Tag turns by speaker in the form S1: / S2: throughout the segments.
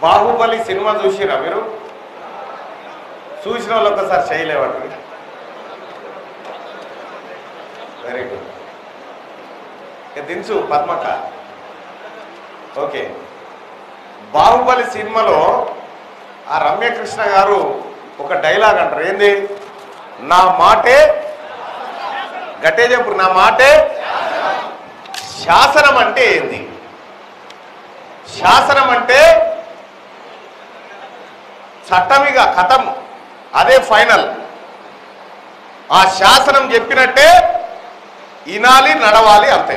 S1: Baahubali cinema చూసిరా మీరు? చూసిన వాళ్ళు ఒకసారి చేయలేవండి. Very good. దించు పద్మక. ఓకే, బాహుబలి సినిమాలో ఆ రమ్యకృష్ణ గారు ఒక డైలాగ్ అంటారు. ఏంది? నా మాటే, గట్టే చెప్పు, నా మాటే శాసనం. అంటే ఏంది? శాసనం అంటే చట్టమిగా కథం, అదే ఫైనల్. ఆ శాసనం చెప్పినట్టే ఇనాలి, నడవాలి, అంతే.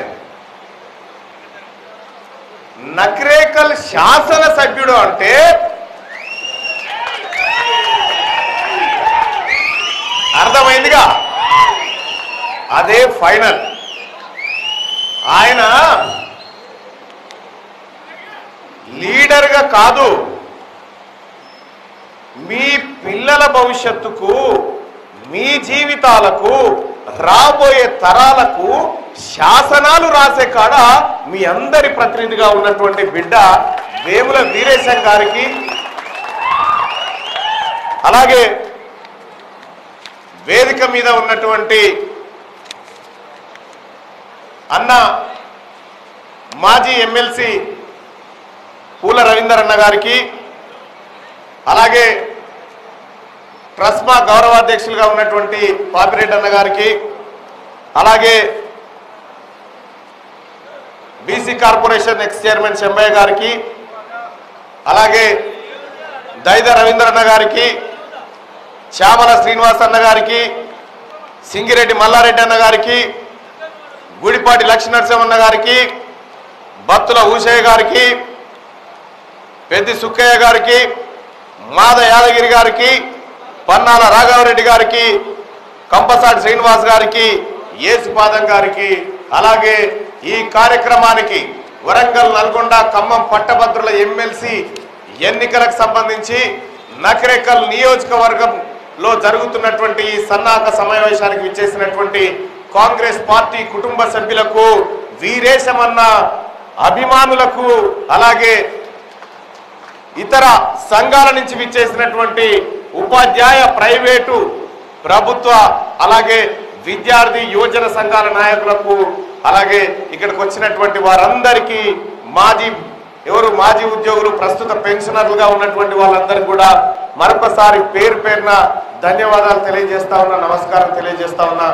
S1: నక్రేకల్ శాసన సభ్యుడు అంటే అర్థమైందిగా, అదే ఫైనల్. ఆయన లీడర్గా కాదు, మీ పిల్లల భవిష్యత్తుకు, మీ జీవితాలకు, రాబోయే తరాలకు శాసనాలు రాసే కాడ మీ అందరి ప్రతినిధిగా ఉన్నటువంటి బిడ్డ వేముల వీరేశం గారికి, అలాగే వేదిక మీద ఉన్నటువంటి అన్న మాజీ ఎమ్మెల్సీ పూల రవీందర్ అన్న గారికి, అలాగే ట్రస్మా గౌరవాధ్యక్షులుగా ఉన్నటువంటి పాపిరెడ్డి అన్న గారికి, అలాగే బీసీ కార్పొరేషన్ ఎక్స్ చైర్మన్ చెంబయ్య గారికి, అలాగే దైద రవీంద్ర అన్న గారికి, చామల శ్రీనివాస్ అన్న గారికి, సింగిరెడ్డి మల్లారెడ్డి అన్న గారికి, గుడిపాటి లక్ష్మీనరసింహన్న గారికి, బత్తుల ఊషయ్య గారికి, పెద్ది సుక్కయ్య గారికి, మాద యాదగిరి గారికి, పన్నాల రాఘవరెడ్డి గారికి, కంపసాటి శ్రీనివాస్ గారికి, ఏసుపాదం గారికి, అలాగే ఈ కార్యక్రమానికి వరంగల్, నల్గొండ, ఖమ్మం పట్టభద్రుల ఎమ్మెల్సీ ఎన్నికలకు సంబంధించి నకరేకల్ నియోజకవర్గంలో జరుగుతున్నటువంటి ఈ సన్నాహక సమావేశానికి విచ్చేసినటువంటి కాంగ్రెస్ పార్టీ కుటుంబ సభ్యులకు, వీరేశమన్న అభిమానులకు, అలాగే ఇతర సంఘాల నుంచి విచ్చేసినటువంటి ఉపాధ్యాయ, ప్రైవేటు, ప్రభుత్వ, అలాగే విద్యార్థి యువజన సంఘాల నాయకులకు, అలాగే ఇక్కడికి వచ్చినటువంటి వారందరికీ, మాజీ ఉద్యోగులు, ప్రస్తుత పెన్షనర్లుగా ఉన్నటువంటి వాళ్ళందరికీ కూడా మరొకసారి పేరు పేరున ధన్యవాదాలు తెలియజేస్తా ఉన్నా, నమస్కారం తెలియజేస్తా ఉన్నా.